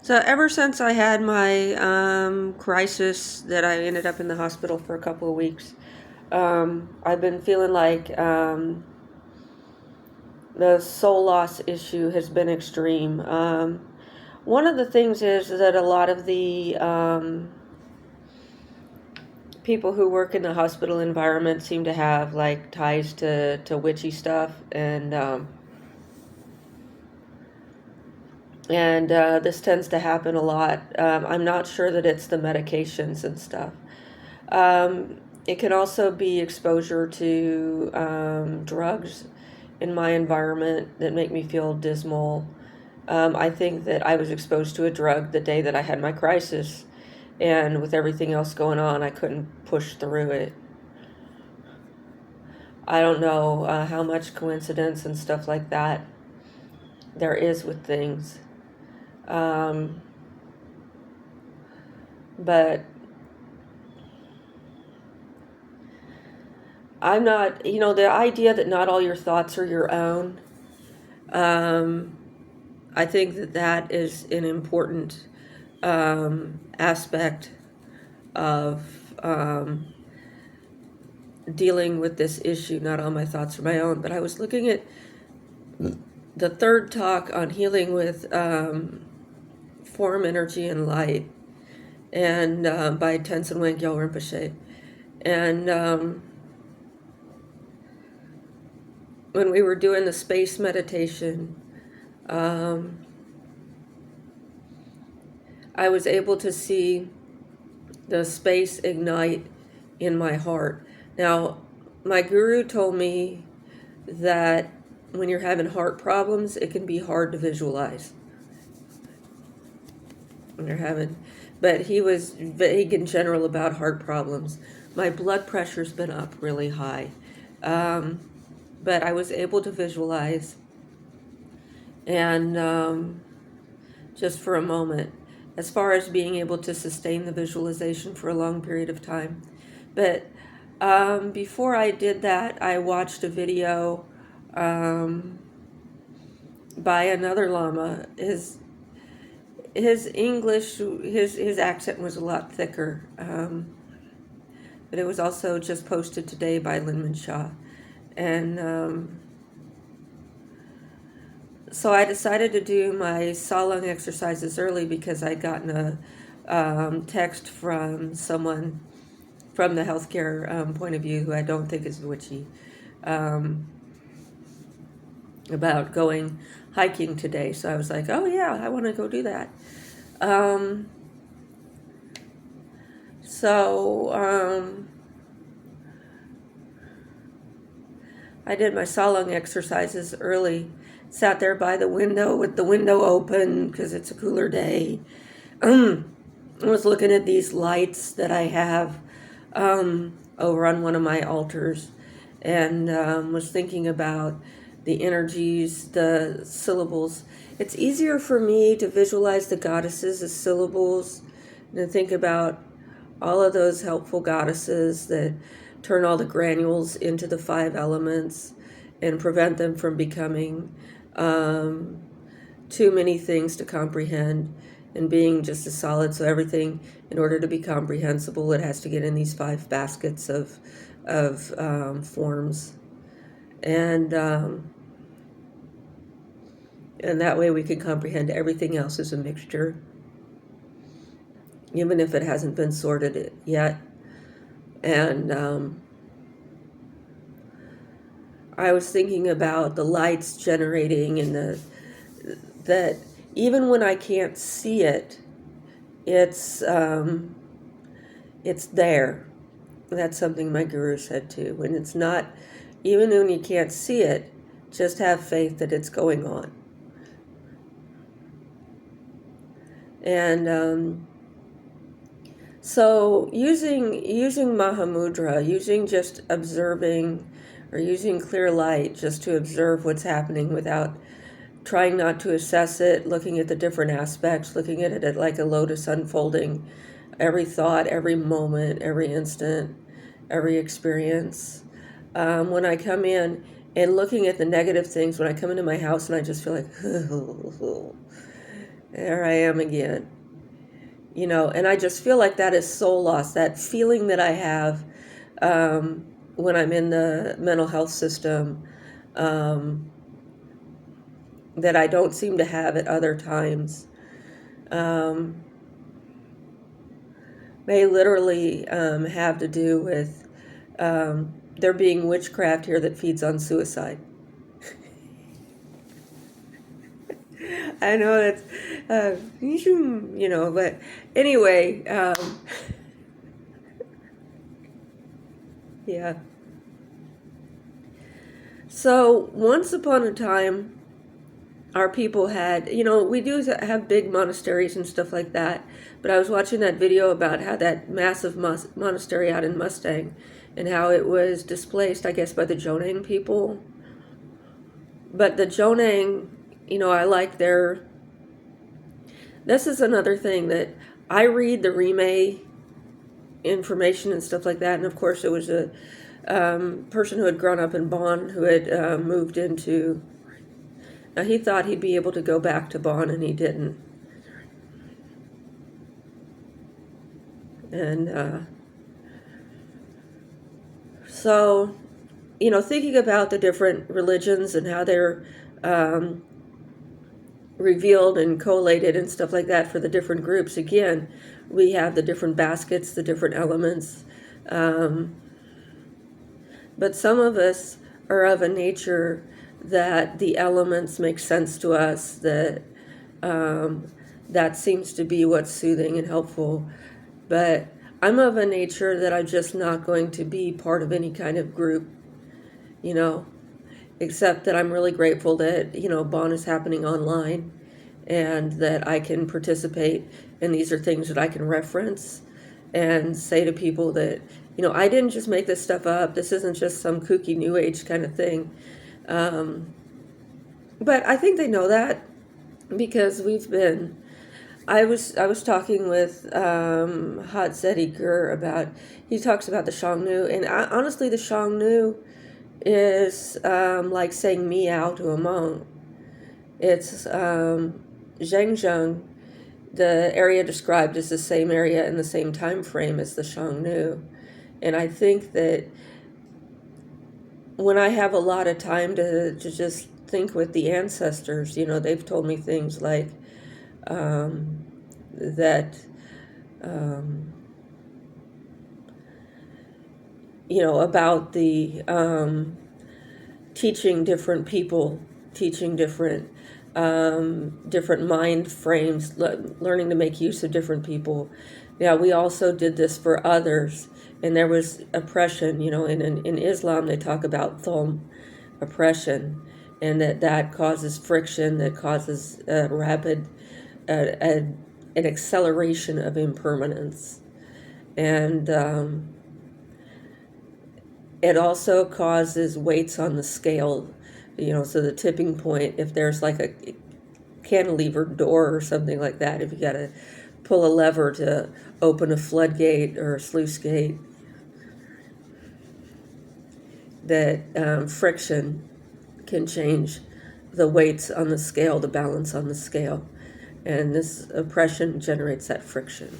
So ever since I had my crisis that I ended up in the hospital for a couple of weeks, I've been feeling like the soul loss issue has been extreme. One of the things is that a lot of the people who work in the hospital environment seem to have like ties to witchy stuff, and this tends to happen a lot. I'm not sure that it's the medications and stuff. It can also be exposure to drugs in my environment that make me feel dismal. I think that I was exposed to a drug the day that I had my crisis, and with everything else going on, I couldn't push through it. I don't know how much coincidence and stuff like that there is with things. Um, but I'm not, the idea that not all your thoughts are your own, um, I think that that is an important aspect of dealing with this issue. Not all my thoughts are my own, but I was looking at the third talk on healing with form, energy, and light, and by Tenzin Wangyal Rinpoche. And when we were doing the space meditation, um, I was able to see the space ignite in my heart. Now, my guru told me that when you're having heart problems, it can be hard to visualize. When you're having, but he was vague in general about heart problems. My blood pressure's been up really high, but I was able to visualize, and just for a moment, as far as being able to sustain the visualization for a long period of time. But before I did that, I watched a video by another Lama. His English, his accent was a lot thicker, but it was also just posted today by Linman Shah, and so I decided to do my Salung exercises early because I'd gotten a text from someone from the healthcare point of view who I don't think is witchy, um, about going hiking today. So I was like, oh yeah, I want to go do that. Um, so I did my Salung exercises early. Sat there by the window with the window open because it's a cooler day. I was looking at these lights that I have over on one of my altars, and was thinking about the energies, the syllables. It's easier for me to visualize the goddesses as syllables and to think about all of those helpful goddesses that turn all the granules into the 5 elements and prevent them from becoming too many things to comprehend and being just a solid. So everything, in order to be comprehensible, it has to get in these 5 baskets of forms, and and that way we can comprehend everything else as a mixture, even if it hasn't been sorted yet. And I was thinking about the lights generating and that even when I can't see it, it's there. That's something my guru said too. When it's not, even when you can't see it, just have faith that it's going on. And so using Mahamudra, using just observing, or using clear light just to observe what's happening without trying not to assess it, looking at the different aspects, looking at it like a lotus unfolding, every thought, every moment, every instant, every experience. When I come in and looking at the negative things, when I come into my house and I just feel like, There I am again. And I just feel like that is soul loss, that feeling that I have when I'm in the mental health system, um, that I don't seem to have at other times. Um, may literally have to do with there being witchcraft here that feeds on suicide. I know that's, but anyway, yeah. So once upon a time, our people had, we do have big monasteries and stuff like that, but I was watching that video about how that massive monastery out in Mustang and how it was displaced, I guess, by the Jonang people. But the Jonang, I like this is another thing that I read the Rime information and stuff like that, and of course it was a person who had grown up in Bonn who had moved into. Now he thought he'd be able to go back to Bonn, and he didn't. And so, thinking about the different religions and how they're revealed and collated and stuff like that for the different groups, again, we have the different baskets, the different elements. But some of us are of a nature that the elements make sense to us, that that seems to be what's soothing and helpful. But I'm of a nature that I'm just not going to be part of any kind of group, except that I'm really grateful that, Bonn is happening online and that I can participate, and these are things that I can reference and say to people that, I didn't just make this stuff up. This isn't just some kooky new age kind of thing. But I think they know that because I was talking with Hatzedi Gur about, he talks about the Xiongnu, and honestly the Xiongnu is like saying meow to a Hmong. It's Zhengzheng, the area described is the same area in the same time frame as the Xiongnu. And I think that when I have a lot of time to just think with the ancestors, they've told me things like that, about the teaching different people, teaching different mind frames, learning to make use of different people. Yeah, we also did this for others, and there was oppression. In Islam they talk about thulm, oppression, and that causes friction, that causes rapid, an acceleration of impermanence, and it also causes weights on the scale. So the tipping point, if there's like a cantilever door or something like that, if you got to pull a lever to open a floodgate or a sluice gate, that friction can change the weights on the scale, the balance on the scale. And this oppression generates that friction.